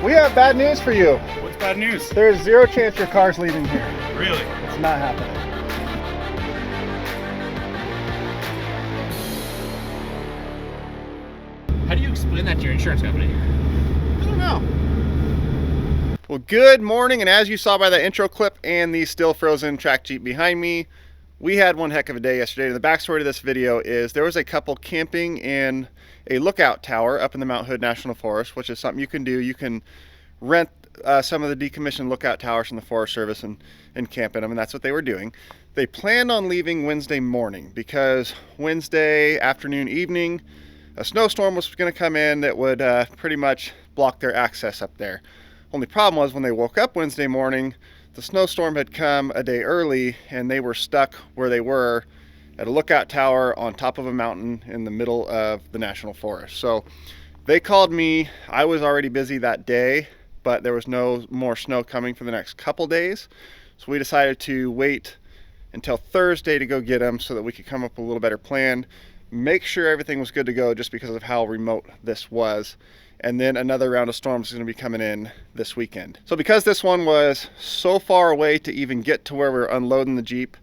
We have bad news for you. What's bad news? There's zero chance your car's leaving here. Really? It's not happening. How do you explain that to your insurance company? I don't know. Well, good morning, and as you saw by that intro clip and the still frozen track Jeep behind me, we had one heck of a day yesterday. And the backstory to this video is there was a couple camping in a lookout tower up in the Mount Hood National Forest, which is something you can do. You can rent some of the decommissioned lookout towers from the Forest Service and camp in them, and that's what they were doing. They planned on leaving Wednesday morning because Wednesday afternoon, evening, a snowstorm was going to come in that would pretty much block their access up there. Only problem was when they woke up Wednesday morning, the snowstorm had come a day early and they were stuck where they were at a lookout tower on top of a mountain in the middle of the National Forest. So they called me. I was already busy that day, but there was no more snow coming for the next couple days. So we decided to wait until Thursday to go get them so that we could come up with a little better plan, make sure everything was good to go just because of how remote this was. And then another round of storms is going to be coming in this weekend. So because this one was so far away to even get to where we're unloading the Jeep,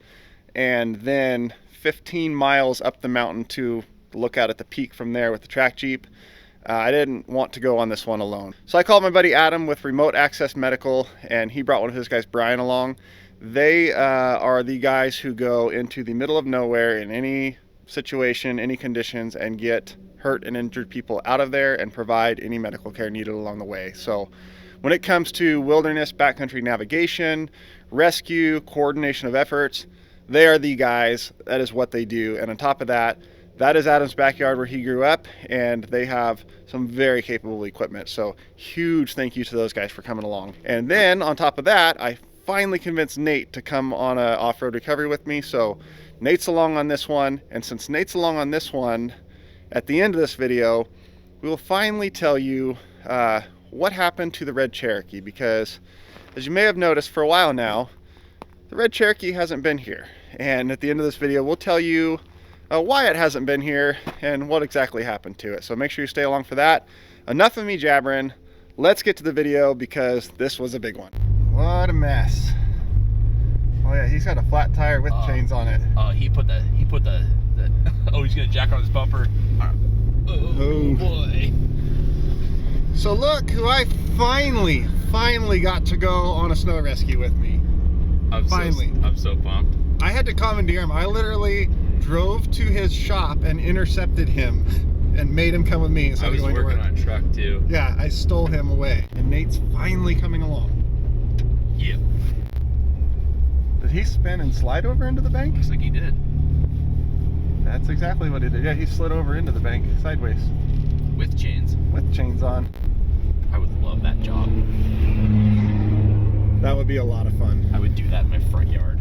and then 15 miles up the mountain to look out at the peak from there with the track Jeep, I didn't want to go on this one alone. So I called my buddy Adam with Remote Access Medical, and he brought one of his guys, Bryan, along. They are the guys who go into the middle of nowhere in any situation, any conditions, and get hurt and injured people out of there and provide any medical care needed along the way. So when it comes to wilderness backcountry navigation, rescue, coordination of efforts, they are the guys. That is what they do. And on top of that, that is Adam's backyard where he grew up, and they have some very capable equipment. So huge thank you to those guys for coming along. And then on top of that, I finally convinced Nate to come on an off-road recovery with me. So Nate's along on this one, and since Nate's along on this one, at the end of this video, we will finally tell you what happened to the red Cherokee, because as you may have noticed for a while now, the red Cherokee hasn't been here. And at the end of this video, we'll tell you why it hasn't been here and what exactly happened to it. So make sure you stay along for that. Enough of me jabbering. Let's get to the video because this was a big one. What a mess. Oh yeah, he's got a flat tire with chains on it. He put the oh, he's gonna jack on his bumper. Oh boy. So look who I finally got to go on a snow rescue with me. I'm so pumped. I had to commandeer him. I literally drove to his shop and intercepted him and made him come with me instead of going to work. I was working on a truck too. Yeah, I stole him away. And Nate's finally coming along. Yeah. Did he spin and slide over into the bank? Looks like he did. That's exactly what he did. Yeah, he slid over into the bank sideways. With chains. With chains on. I would love that job. That would be a lot of fun. I would do that in my front yard.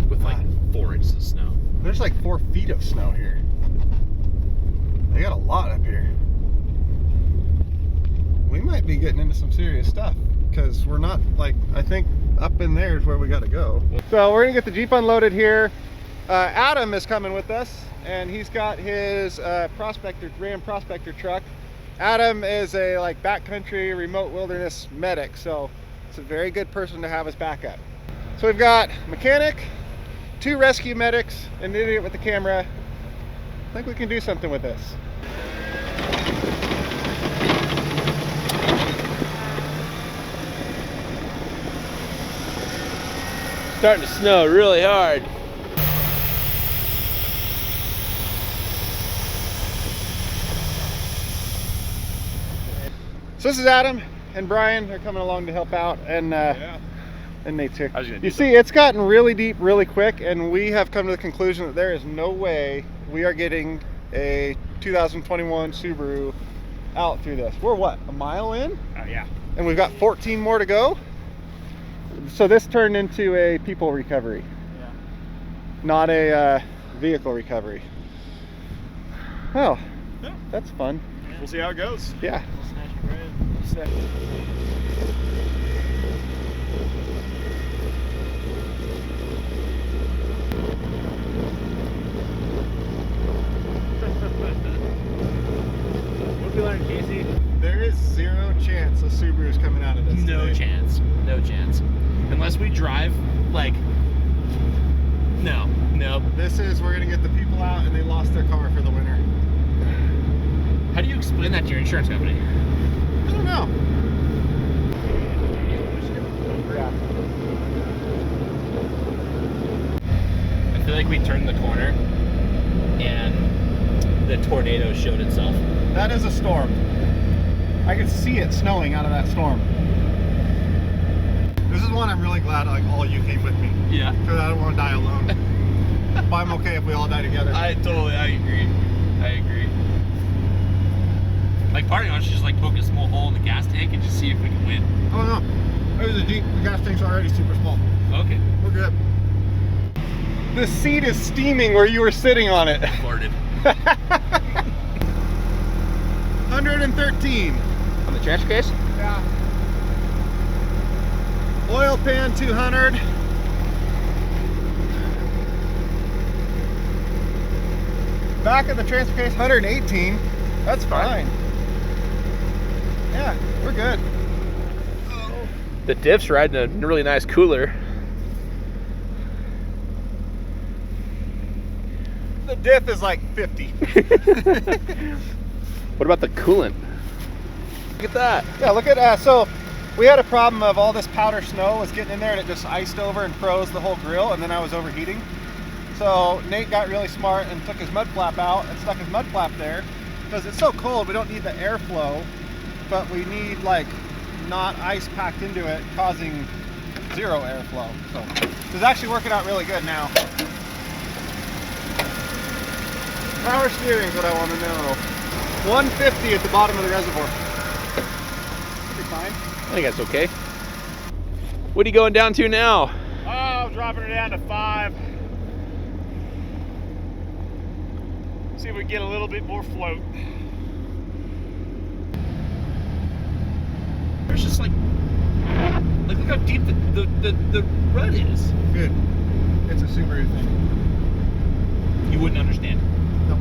With like 4 inches of snow. There's like 4 feet of snow here. They got a lot up here. We might be getting into some serious stuff because we're not, like, I think up in there is where we got to go. So we're gonna get the Jeep unloaded here. Adam is coming with us, and he's got his Ram Prospector truck. Adam is a backcountry remote wilderness medic, so it's a very good person to have as backup. So we've got a mechanic, 2 rescue medics, an idiot with the camera. I think we can do something with this. Starting to snow really hard. So this is Adam and Bryan. They're coming along to help out, and Nate's here. You see, it's gotten really deep really quick, and we have come to the conclusion that there is no way we are getting a 2021 Subaru out through this. We're what, a mile in? Yeah. And we've got 14 more to go. So this turned into a people recovery, not a vehicle recovery. Oh, yeah. That's fun. We'll see how it goes. Yeah. What did we learn, Casey? There is zero chance a Subaru's coming out of this No today. chance. No chance. Unless we drive, like, no. This is, we're gonna get the people out and they lost their car for the winter. How do you explain that to your insurance company? I don't know. Yeah. I feel like we turned the corner and the tornado showed itself. That is a storm. I can see it snowing out of that storm. This is one I'm really glad like all you came with me. Yeah. Because I don't want to die alone. But I'm okay if we all die together. I agree. Like, part of us should just like poke a small hole in the gas tank and just see if we can win. Oh no. There's a Jeep. The gas tank's already super small. Okay. We're good. The seat is steaming where you were sitting on it. Farted. 113. On the transfer case? Yeah. Oil pan 200. Back of the transfer case 118. That's fine. Yeah, we're good. The diff's riding a really nice cooler. The diff is like 50. What about the coolant? Look at that. Yeah, look at, so we had a problem of all this powder snow was getting in there and it just iced over and froze the whole grill, and then I was overheating. So Nate got really smart and took his mud flap out and stuck his mud flap there because it's so cold we don't need the airflow, but we need like not ice packed into it causing zero airflow. So it's actually working out really good now. Power steering is what I want to know. 150 at the bottom of the reservoir. Pretty fine. I think that's okay. What are you going down to now? Oh, dropping it down to 5. See if we can get a little bit more float. There's just like look how deep the rut is. Good. It's a Subaru thing. You wouldn't understand. No.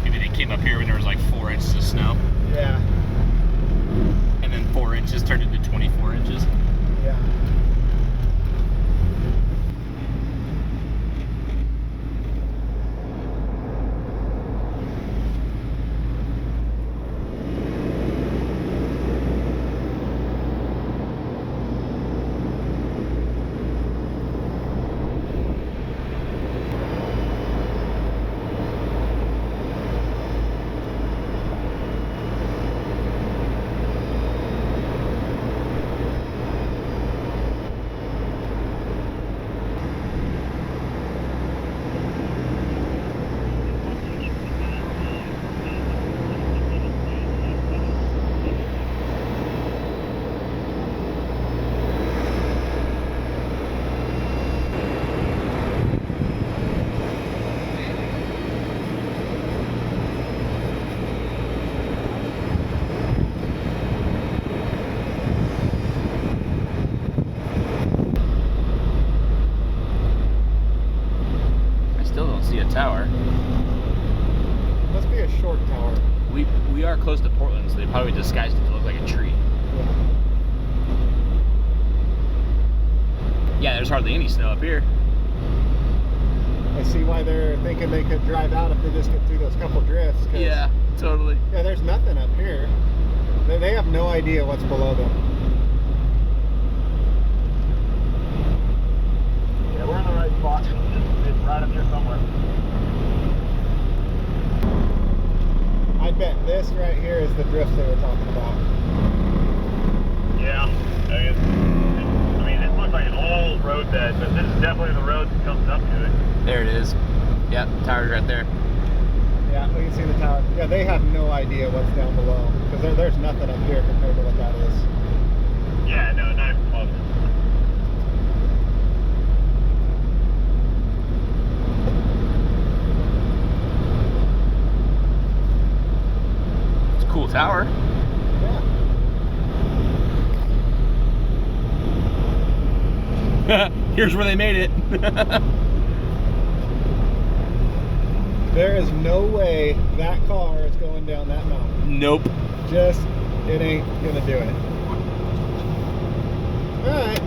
Maybe they came up here when there was like 4 inches of snow, Yeah. and then 4 inches turned into 24 inches. Yeah. tower. Must be a short tower. We are close to Portland, so they probably disguised it to look like a tree. Yeah, there's hardly any snow up here. I see why they're thinking they could drive out if they just get through those couple drifts. Yeah, totally. Yeah, there's nothing up here. They have no idea what's below them. Yeah, we're in the right spot. It's right up here somewhere. I bet this right here is the drift they were talking about. Yeah. I mean, it looks like an old road bed, but this is definitely the road that comes up to it. There it is. Yep, tower's right there. Yeah, we can see the tower. Yeah, they have no idea what's down below because there's nothing up here compared to what that is. Yeah, no, not even close. It's a cool tower. Yeah. Here's where they made it. There is no way that car is going going down that mountain. Nope. Just, it ain't gonna do it. All right.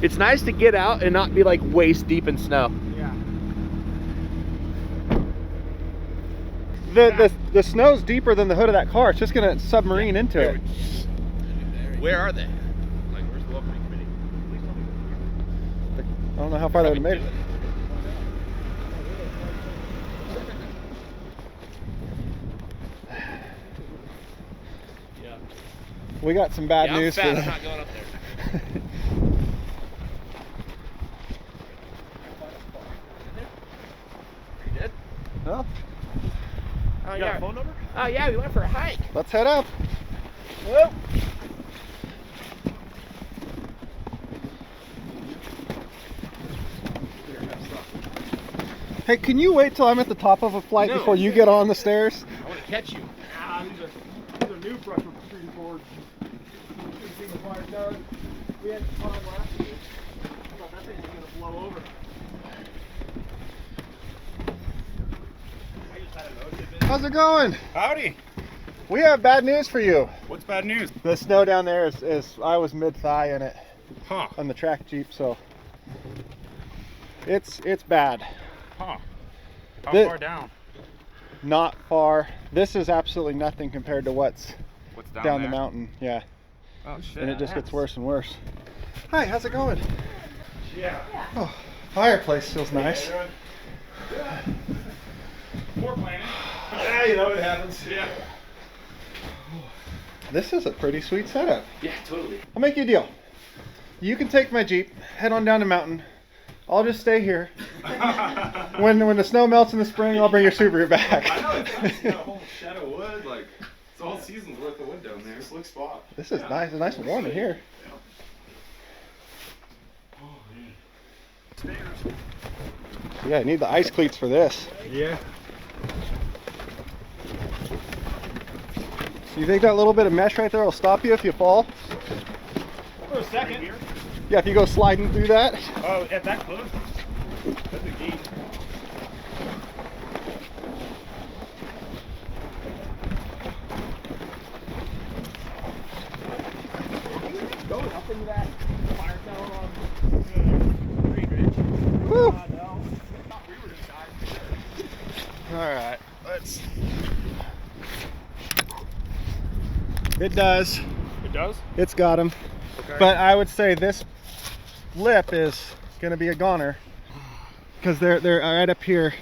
It's nice to get out and not be like waist deep in snow. Yeah. The snow's deeper than the hood of that car. It's just gonna submarine into it. Where are they? Like, where's the welcoming committee? I don't know how far they would have made it. Yeah. We got some bad Yeah, news I'm fat. for I'm them. not going up there. You did? Well, Oh, You got a phone number? Oh, yeah, we went for a hike. let's head up. Whoop. Hey, can you wait till I'm at the top of a flight No. before you get on the stairs? I want to catch you. These are new pressure treaty boards. We had time last week. I thought that thing was going to blow over. How's it going? Howdy. We have bad news for you. What's bad news? The snow down there is I was mid-thigh in it Huh. on the track Jeep, so it's bad. Huh. How The- far down? Not far. This is absolutely nothing compared to what's What's down the mountain. Yeah, Oh, shit. and it just gets worse and worse. Hi, how's it going? Yeah. Oh, fireplace feels nice. More planning. Yeah, you know it happens. Yeah. This is a pretty sweet setup. Yeah, totally. I'll make you a deal. You can take my Jeep, head on down the mountain. I'll just stay here. When the snow melts in the spring, I'll bring your Subaru back. I know, it's nice. You got a whole shed of wood, like, it's all season's worth of wood down there. It's a slick spot. This is nice. It's nice and warm in here. Yeah, I need the ice cleats for this. Yeah. You think that little bit of mesh right there will stop you if you fall? For a second. Yeah, if you go sliding through that. Oh, at that close? That's a gate. Going up into that fire tunnel on Green Ridge. Woo. No. I thought we were gonna die. All right, let's. It does. It does? It's got him. Okay. But I would say this lip is going to be a goner because they're right up here.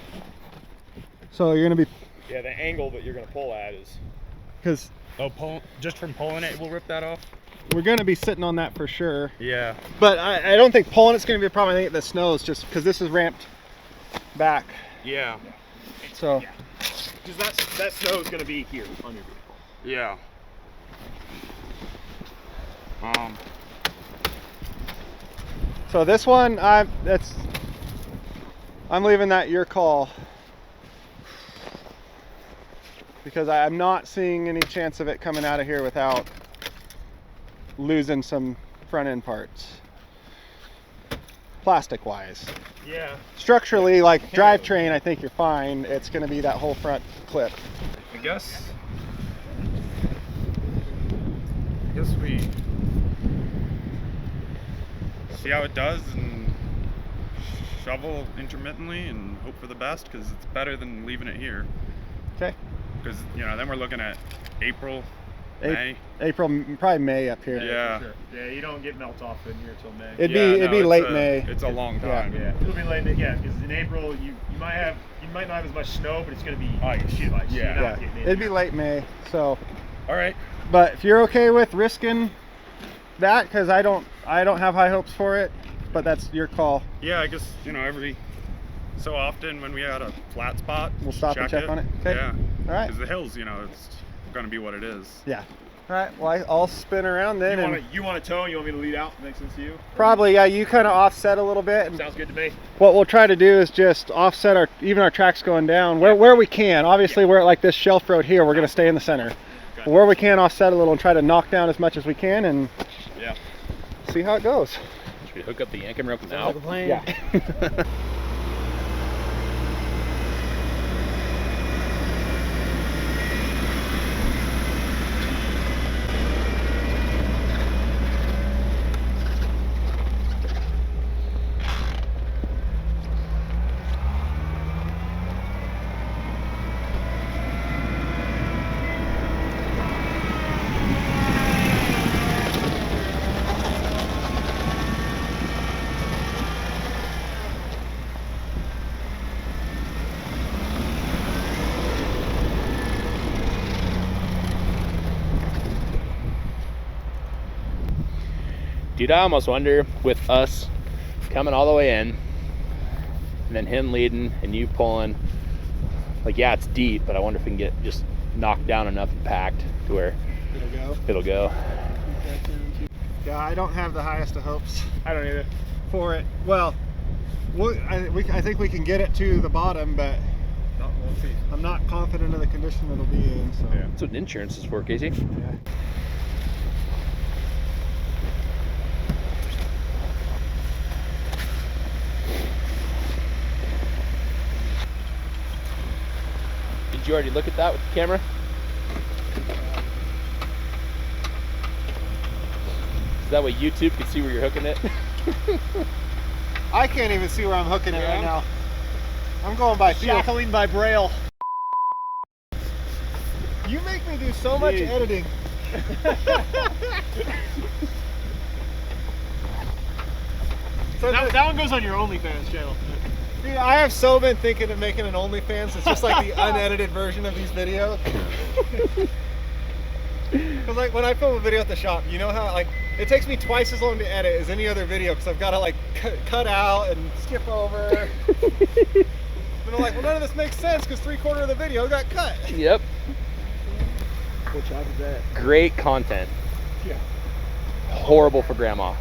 So you're going to be, Yeah, the angle that you're going to pull at is... because Oh, just from pulling it, we'll rip that off? we're going to be sitting on that for sure. Yeah. But I don't think pulling it's going to be a problem. I think the snow is just because this is ramped back. Yeah. So Because that snow is going to be here on your vehicle. Yeah. so this one, I'm leaving that your call because I'm not seeing any chance of it coming out of here without losing some front end parts, plastic wise. Yeah. Structurally, like drivetrain, I think you're fine. It's going to be that whole front clip. I guess we see how it does and shovel intermittently and hope for the best, because it's better than leaving it here. Okay. Because, you know, then we're looking at April, May. April, probably May up here. Yeah. Sure. Yeah, you don't get melt off in here till May. It'd Yeah, be no, it's late May. It's a long time. Yeah, it'll be late. Yeah, because in April you might not have as much snow, but it's gonna be ice. Ice. Yeah. You're not Yeah, getting in it'd be there. late May. So, All right. but if you're okay with risking that, because I don't have high hopes for it, but that's your call. Yeah, I guess, you know, every so often when we had a flat spot, We'll stop and check on it. Okay. Yeah. All right. Because the hills, you know, it's going to be what it is. Yeah. All right. Well, I'll spin around then, and You want to tow? You want me to lead out? Makes sense to you? probably you kind of offset a little bit. And Sounds good to me. what we'll try to do is just offset our tracks going down where we can. Obviously, we're at like this shelf road here. We're going to stay in the center. But where we can, offset a little and try to knock down as much as we can and Yeah. see how it goes. Should we hook up the yanking rope now? Yeah. Dude, I almost wonder with us coming all the way in and then him leading and you pulling, like, yeah, it's deep, but I wonder if we can get just knocked down enough and packed to where it'll go. Yeah, I don't have the highest of hopes I don't either. for it. Well, I think we can get it to the bottom, but We'll see. I'm not confident of the condition it'll be in. So. Yeah. That's what insurance is for, Casey. Yeah. Did you already look at that with the camera? So that way YouTube can see where you're hooking it. I can't even see where I'm hooking it right now. I'm going by feel. Shackling by braille. You make me do so much editing. So That one goes on your OnlyFans channel. dude, I have so been thinking of making an OnlyFans. It's just like the unedited version of these videos. Because like when I film a video at the shop, you know how like it takes me twice as long to edit as any other video because I've got to like cut out and skip over. And I'm like, well, none of this makes sense because 3/4 of the video got cut. Yep. What job is that? Great content. Yeah. Horrible for grandma.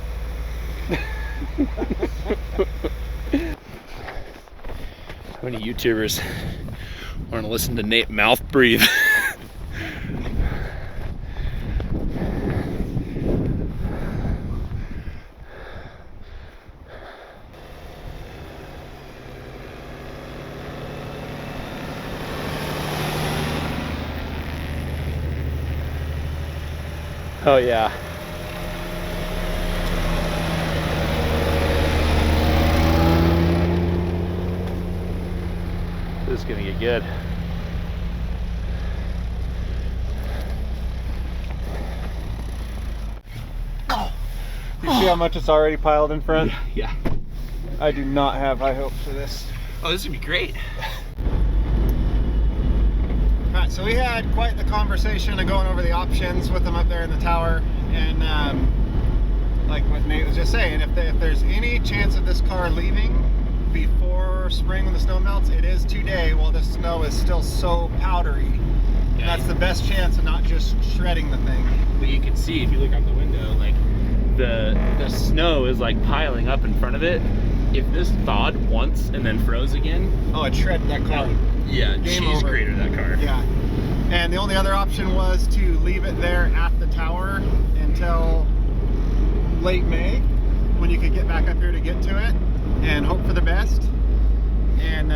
How many YouTubers want to listen to Nate mouth breathe? Oh yeah. This is gonna get good. You see how much it's already piled in front? Yeah. I do not have high hopes for this. Oh, this is gonna be great. Alright, so we had quite the conversation of going over the options with them up there in the tower, and like what Nate was just saying, if there's any chance of this car leaving before spring when the snow melts, it is today while the snow is still so powdery. And that's the best chance of not just shredding the thing. But you can see if you look out the window, like the snow is like piling up in front of it. If this thawed once and then froze again, Oh, it shredded that car. yeah, Game cheese over. grater that car. Yeah. And the only other option was to leave it there at the tower until late May, when you could get back up here to get to it and hope for the best. And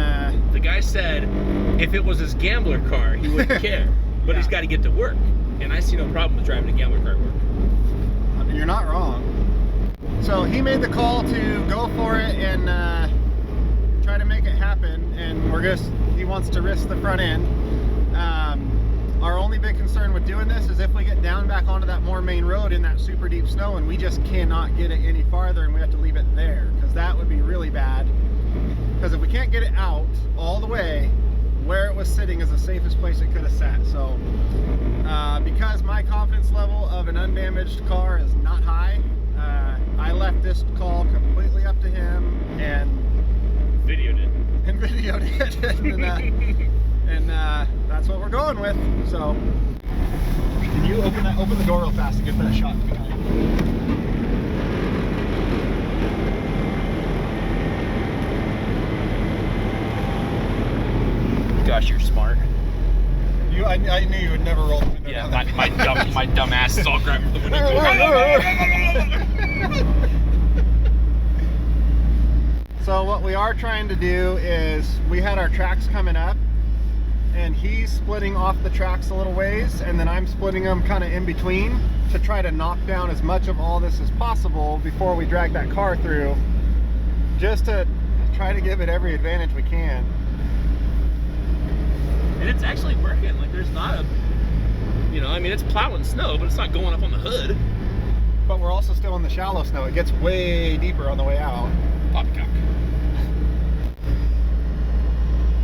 The guy said if it was his gambler car, he wouldn't care. But he's Yeah. got to get to work. And I see no problem with driving a gambler car to work. you're not wrong. So he made the call to go for it and try to make it happen. And he wants to risk the front end. Our only big concern with doing this is if we get down back onto that more main road in that super deep snow and we just cannot get it any farther and we have to leave it there, because that would be really bad. Because if we can't get it out all the way, where it was sitting is the safest place it could have sat. So because my confidence level of an undamaged car is not high, I left this call completely up to him and Videoed it. and that's what we're going with. So can you open the door real fast and get that shot behind? Gosh, you're smart. I knew you would never roll the window Yeah, down. my dumb ass is all grabbing the window. So what we are trying to do is, we had our tracks coming up and he's splitting off the tracks a little ways and then I'm splitting them kind of in between to try to knock down as much of all this as possible before we drag that car through, just to try to give it every advantage we can. And it's actually working. Like, there's not a, I mean, it's plowing snow, but it's not going up on the hood. But we're also still in the shallow snow. It gets way deeper on the way out. Poppycock.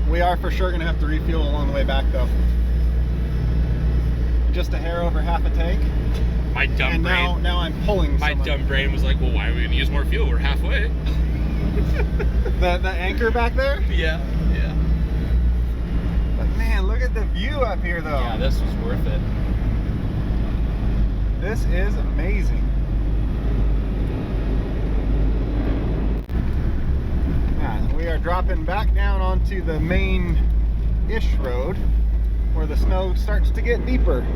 We are for sure going to have to refuel along the way back though. Just a hair over half a tank. My dumb and brain. now I'm pulling My someone. dumb brain was like, well, why are we gonna use more fuel? We're halfway. The anchor back there? Yeah. Yeah. But man, look at the view up here though. Yeah, this was worth it. This is amazing. Yeah, we are dropping back down onto the main-ish road where the snow starts to get deeper.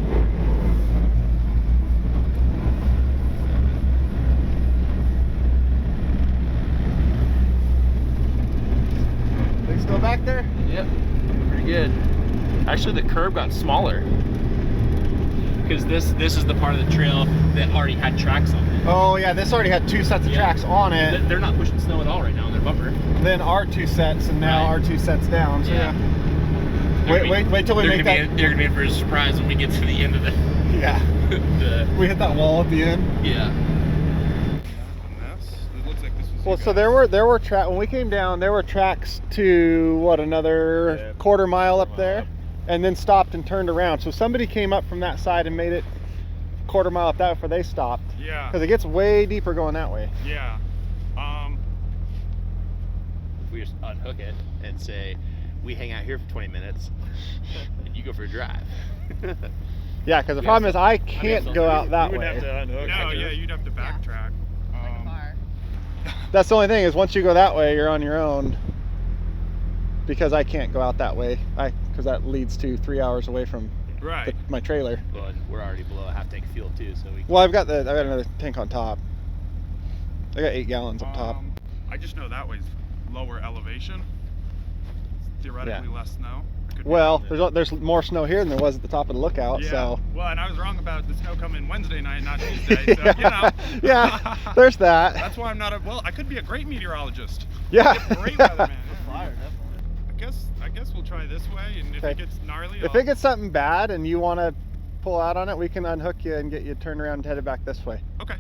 They still back there? Yep. Pretty good. Actually, the curb got smaller. Because this is the part of the trail that already had tracks on it. Oh yeah, this already had 2 sets of tracks on it. They're not pushing snow at all right now on their bumper. Then our 2 sets, and now our 2 sets down. So yeah. Wait till we make that. They're gonna be in for a surprise when we get to the end of the. Yeah. We hit that wall at the end. Yeah. It looks like this was. Well, so there were tracks when we came down. There were tracks to what, another quarter mile up there, and then stopped and turned around. So somebody came up from that side and made it quarter mile up that before they stopped. Yeah. Because it gets way deeper going that way. Yeah. If we just unhook it and say, we hang out here for 20 minutes, and you go for a drive. Yeah, because the problem is I can't go out that We would way. have to unhook. No, yeah, you'd have to backtrack. That's the only thing is once you go that way, you're on your own. Because I can't go out that way, because that leads to 3 hours away from Right. my trailer. Well, and we're already below a half tank of fuel too, so we. Well, I've got another tank on top. I got 8 gallons up top. I just know that way's lower elevation. It's theoretically less snow. Could be Well, wrong. there's more snow here than there was at the top of the lookout. Yeah. So Well, and I was wrong about the snow coming Wednesday night, not Tuesday. So you know. yeah, there's that. That's why I'm not a. Well, I could be a great meteorologist. Yeah. Be a great weatherman. I guess we'll try this way, and if Okay. it gets gnarly, If it gets something bad and you want to pull out on it, we can unhook you and get you turned around and headed back this way. Okay,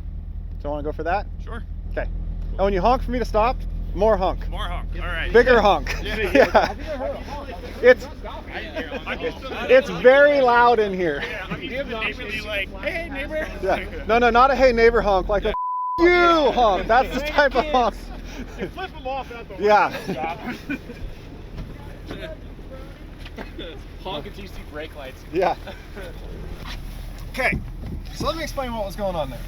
So want to go for that? sure. Okay. And when you honk for me to stop, more honk. More honk. All right. Bigger honk. Yeah. It's very loud in here. Yeah, I'm used to the neighborly, like, hey neighbor. Yeah. No, not a hey neighbor honk, like a you honk. That's the type of honk. You flip them off at the Yeah. Honk until you see brake lights. Yeah. Okay, so let me explain what was going on there.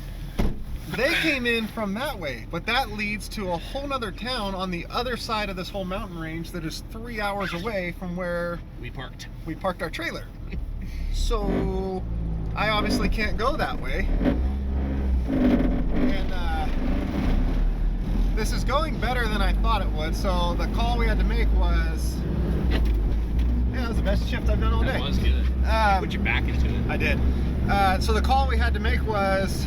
They came in from that way, but that leads to a whole nother town on the other side of this whole mountain range that is 3 hours away from where We parked. we parked our trailer. So I obviously can't go that way. And this is going better than I thought it would. So the call we had to make was, yeah, that was the best shift I've done all day. That was good. Put your back into it. I did. So the call we had to make was,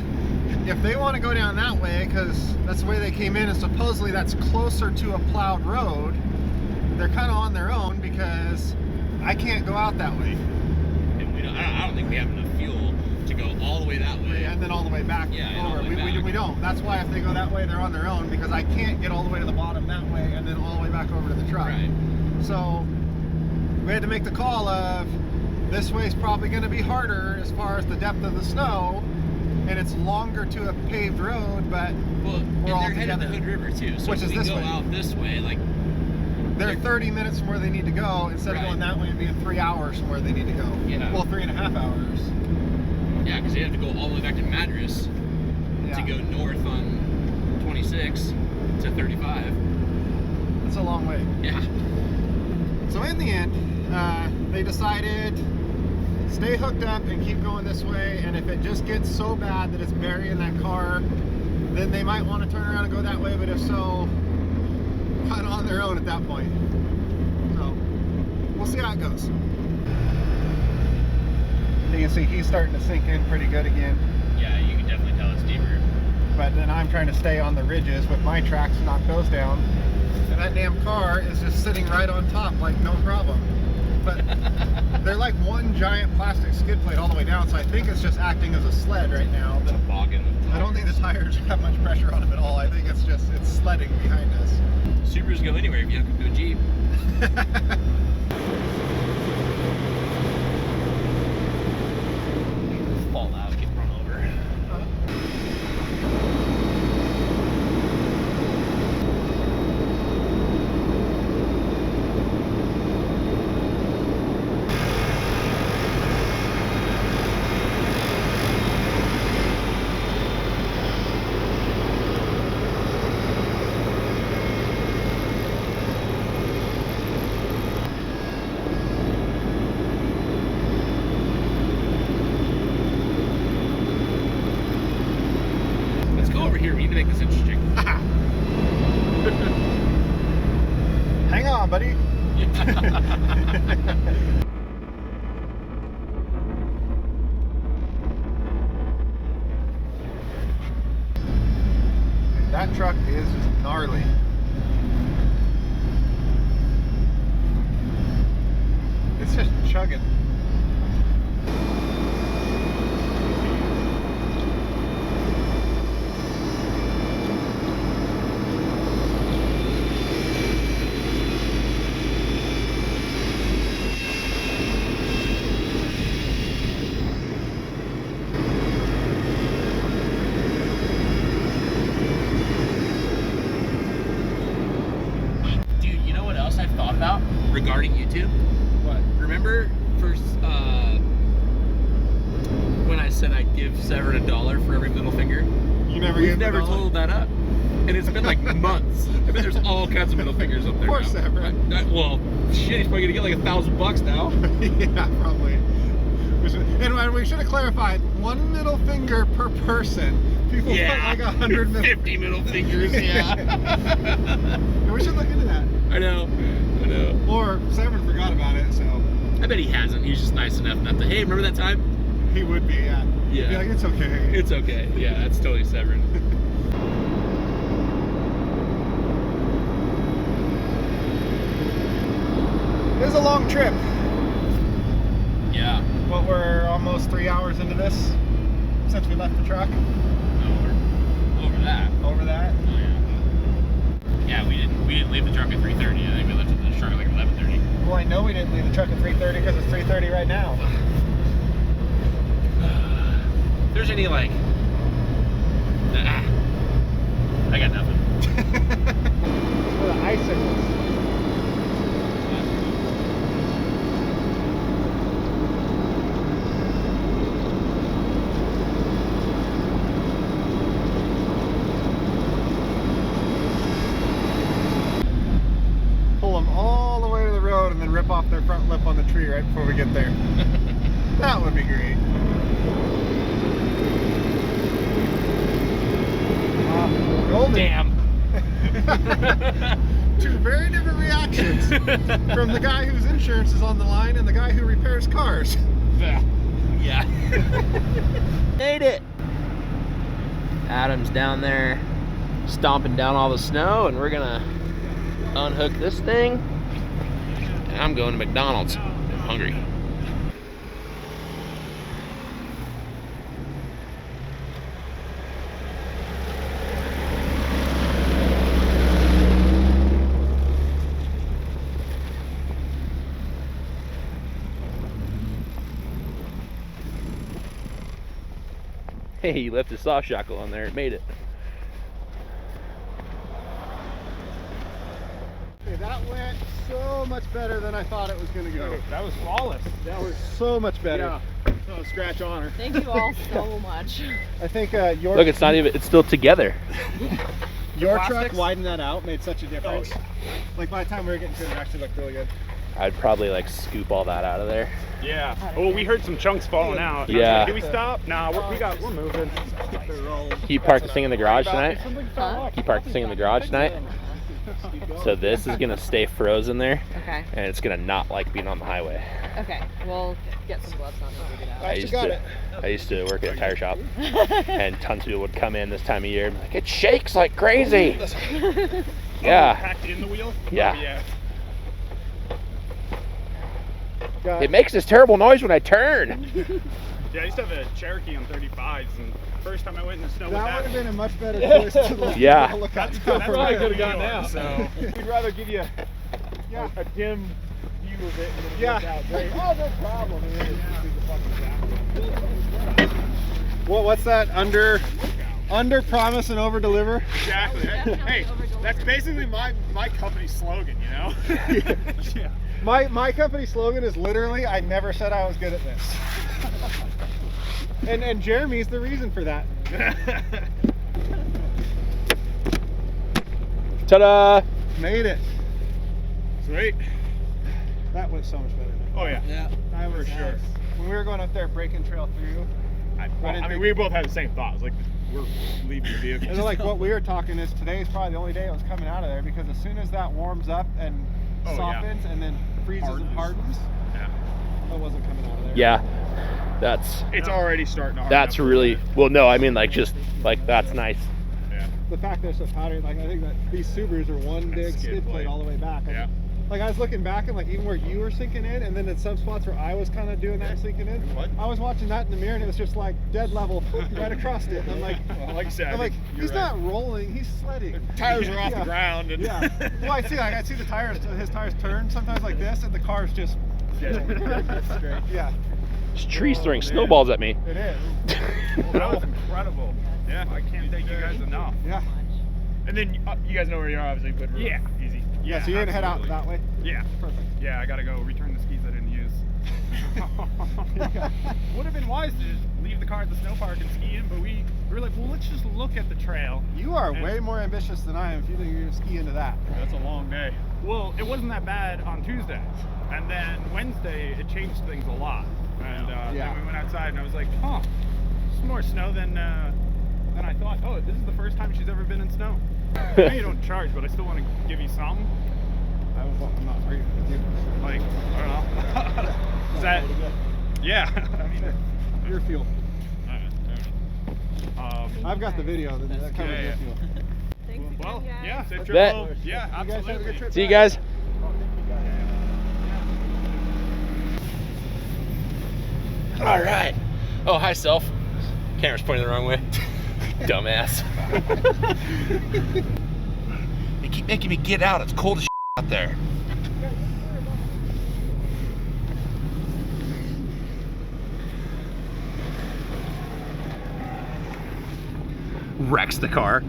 if they want to go down that way, because that's the way they came in, and supposedly that's closer to a plowed road, they're kind of on their own because I can't go out that way. And I don't think we have enough fuel to go all the way that way. And then all the way back over. We don't. That's why if they go that way, they're on their own, because I can't get all the way to the bottom that way and then all the way back over to the truck. Right. So we had to make the call of, this way's probably going to be harder as far as the depth of the snow, and it's longer to a paved road, but Well, we're all and they're headed together. the Hood River too. So Which if is we this go way. out this way, like they're 30 minutes from where they need to go instead of Right. going that way and being 3 hours from where they need to go. Yeah. Well, 3.5 hours. yeah, because they have to go all the way back to Madras Yeah. to go north on 26 to 35. That's a long way. Yeah. So in the end, they decided stay hooked up and keep going this way, and if it just gets so bad that it's burying that car, then they might want to turn around and go that way, but if so, kind of on their own at that point. So we'll see how it goes. You can see he's starting to sink in pretty good again, Yeah, you can definitely tell it's deeper. but then I'm trying to stay on the ridges with my tracks to knock those down, and that damn car is just sitting right on top like no problem. But they're like one giant plastic skid plate all the way down, so I think it's just acting as a sled right now. But Bogging. I don't think the tires have much pressure on them at all. I think it's sledding behind us. Subarus go anywhere if you have to do a Jeep. Fall out, get run over. need to make this interesting. Hang on, buddy. That truck is just gnarly. It's just chugging. Dude, you know what else I've thought about regarding YouTube? What? Remember first when I said I'd give Severin $1 for every middle finger? You never We've gave never $1? totaled that up. And it's been like months. I bet there's all kinds of middle fingers up there. Poor now. Severin. Well, shit, he's probably gonna get like $1,000 now. Yeah, probably. And we should have clarified, 1 middle finger per person. People put like 100 middle 50 middle fingers, yeah. We should look into that. I know. Or Severin forgot about it, so I bet he hasn't. He's just nice enough not to, hey, remember that time? he would be, yeah. He'd be Yeah. like, it's okay. It's okay. Yeah, that's totally Severin. It was a long trip, Yeah. but we're almost 3 hours into this since we left the truck. Over that. Over that. Oh, yeah. Yeah, we didn't leave the truck at 3:30. I think we left the truck at like 11:30. Well, I know we didn't leave the truck at 3:30 because it's 3:30 right now. If there's any like, I got nothing. For the icicles. Pull them all the way to the road and then rip off their front lip on the tree right before we get there. That would be great. Golden. Damn. Two very different reactions from the guy whose insurance is on the line and the guy who repairs cars. Yeah. Made it. Adam's down there stomping down all the snow, and we're gonna unhook this thing. And I'm going to McDonald's. I'm hungry. Hey, he left his soft shackle on there. It made it. Okay, that went so much better than I thought it was going to go. That was flawless. That was so much better. Yeah. Oh, scratch on her. Thank you all so much. I think your Look, it's not even, it's still together. your truck plastics? widened that out, made such a difference. Oh, Like by the time we were getting to it, it actually looked really good. I'd probably like scoop all that out of there. Yeah. Oh, we heard some chunks falling out. Yeah. Do we stop? Nah, we're moving. Can you park the thing in the garage tonight? Huh? Can you park the thing in the garage tonight? So this is gonna stay frozen there, Okay. and it's gonna not like being on the highway. Okay. We'll get some gloves on and figure it out. I used to work at a tire shop, and tons of people would come in this time of year and be like, it shakes like crazy. Yeah, Packed in the wheel? Yeah. Oh, yeah. it makes this terrible noise when I turn. Yeah, I used to have a Cherokee on 35s, and first time I went in the snow That would with have that. been a much better choice to look, Yeah. look out That's for. what I it. could have got now. So We'd rather give you a dim view of it, and then Yeah. look out great. Oh, no problem. And then just do the fucking jacket. Well, what's that? Under promise and over deliver. Exactly. Hey, that's basically my company slogan, you know? Yeah. My company slogan is literally, I never said I was good at this. And Jeremy's the reason for that. Ta-da! Made it. Sweet. That went so much better. Oh yeah. Yeah. I was For sure. When we were going up there breaking trail through, I mean, we both had the same thought. It was like, we're leaving the vehicle. And like what we were talking is today's probably the only day it was coming out of there, because as soon as that warms up and softens and then freezes and hardens, it wasn't coming out of there. Yeah, It's already starting to that's really, well, no, I mean, like, just, like, that's nice. The fact they're so powdery, like I think that these Subarus are one big skid plate all the way back. Like I was looking back and like even where you were sinking in, and then in some spots where I was kind of doing that sinking in, I was watching that in the mirror and it was just like dead level right across it. And I'm like, like I said, I'm like, he's not rolling, he's sledding. The tires are off the ground. And Well, I see the tires, his tires turn sometimes like this, and the car's just straight. Yeah. This tree's throwing snowballs at me. It is. That was incredible. Yeah, I can't thank you guys enough. Yeah. And then you guys know where you are, obviously, but yeah, easy. Yeah, so you're gonna head out that way? Yeah. Perfect. Yeah, I gotta go return the skis I didn't use. Would have been wise to just leave the car at the snow park and ski in, but we were like, well, let's just look at the trail. You are way more ambitious than I am if you think you're gonna ski into that. That's a long day. Well, it wasn't that bad on Tuesday, and then Wednesday it changed things a lot. And then we went outside, and I was like, huh, it's more snow than I thought. Oh, this is the first time she's ever been in snow. I know you don't charge, but I still want to give you some. I'm not arguing with you. Like, I don't know. Is that? Yeah. I mean, Your fuel. Alright. I've got the video. That covers your fuel. Thanks again, Well, guys. yeah, safe trip Bet. home. Yeah, You guys absolutely. have a good trip. See you guys. All right. Oh, hi, self. Camera's pointing the wrong way. Dumbass. You keep making me get out. It's cold as out there. Wrecks the car.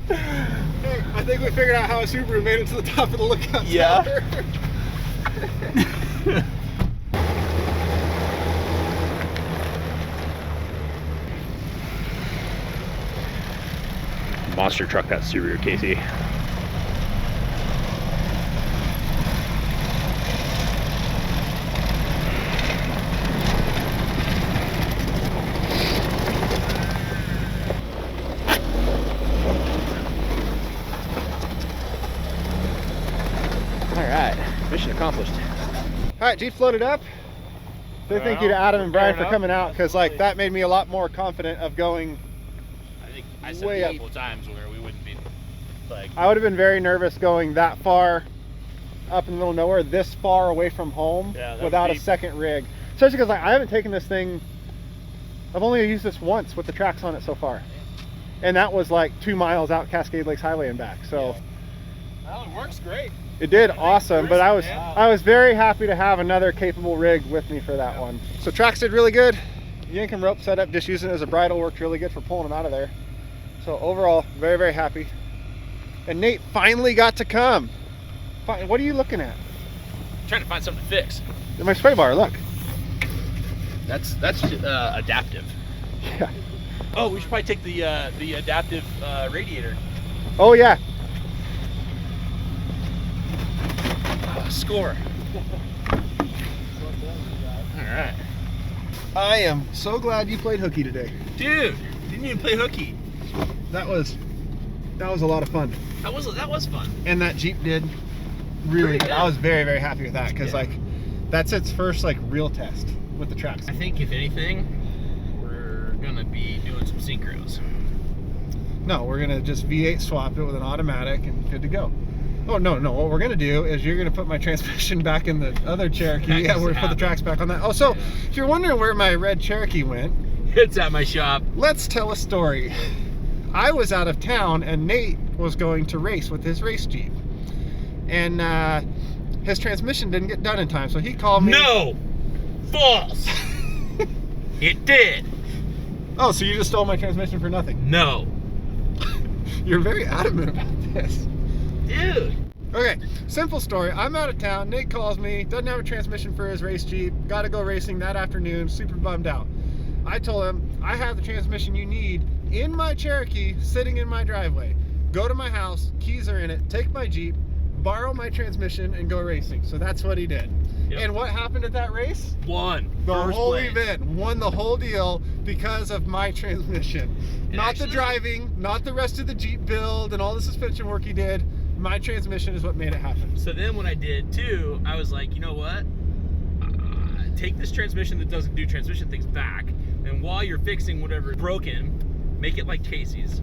Hey, I think we figured out how a Subaru made it to the top of the lookout Yeah. tower. Monster truck, that Subaru, Casey. All right, mission accomplished. All right, Jeep loaded up. So thank you to Adam and Brian for coming out, because like that made me a lot more confident of going. I think I said Way up. multiple times where we wouldn't be like. I would have been very nervous going that far up in the middle of nowhere, this far away from home, without a second rig. Especially because like, I haven't taken this thing. I've only used this once with the tracks on it so far, and that was like 2 miles out Cascade Lakes Highway and back. So Well, it works great. it did awesome, but I was very happy to have another capable rig with me for that one. So tracks did really good. Yankum rope setup, just using it as a bridle, worked really good for pulling them out of there. So overall, very, very happy. And Nate finally got to come. What are you looking at? Trying to find something to fix. In my spray bar, look. That's adaptive. Yeah. Oh, we should probably take the adaptive radiator. Oh yeah. Score. All right. I am so glad you played hooky today. Dude, didn't even play hooky. That was a lot of fun. That was fun. And that Jeep did really good. I was very, very happy with that, because like that's its first like real test with the tracks. I think if anything, we're gonna be doing some synchros. No, we're gonna just V8 swap it with an automatic and good to go. Oh no, what we're gonna do is you're gonna put my transmission back in the other Cherokee. Yeah, we're gonna put the tracks back on that. Oh, so if you're wondering where my red Cherokee went, It's at my shop. let's tell a story. I was out of town and Nate was going to race with his race Jeep, and his transmission didn't get done in time, so he called me. No, false. It did. Oh, so you just stole my transmission for nothing? No, You're very adamant about this. dude. Okay, simple story. I'm out of town. Nate calls me, doesn't have a transmission for his race Jeep, got to go racing that afternoon, super bummed out. I told him, I have the transmission you need in my Cherokee sitting in my driveway. Go to my house, keys are in it, take my Jeep, borrow my transmission, and go racing. So that's what he did. Yep. And what happened at that race? Won. The First whole place. event, won the whole deal because of my transmission. Not actually- the driving, not the rest of the Jeep build and all the suspension work he did. My transmission is what made it happen. So then what I did too, I was like, you know what? Take this transmission that doesn't do transmission things back, and while you're fixing whatever's broken, make it like Casey's.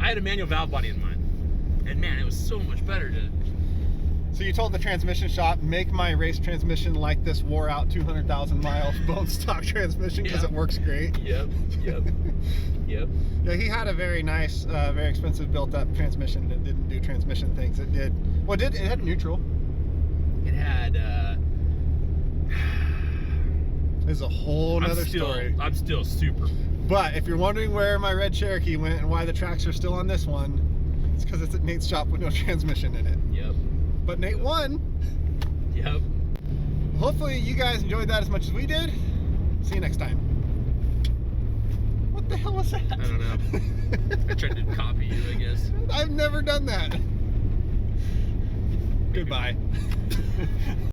I had a manual valve body in mind, and man, it was so much better to. So you told the transmission shop, make my race transmission like this wore out 200,000 miles bone stock transmission because it works great. Yep. Yeah, he had a very nice, very expensive built-up transmission that didn't do transmission things. It did. Well, it had neutral. It had. There's a whole nother story. I'm still super. But if you're wondering where my red Cherokee went and why the tracks are still on this one, it's because it's at Nate's shop with no transmission in it. Yep. But Nate won. Yep. Hopefully you guys enjoyed that as much as we did. See you next time. What the hell was that? I don't know. I tried to copy you, I guess. I've never done that. Goodbye.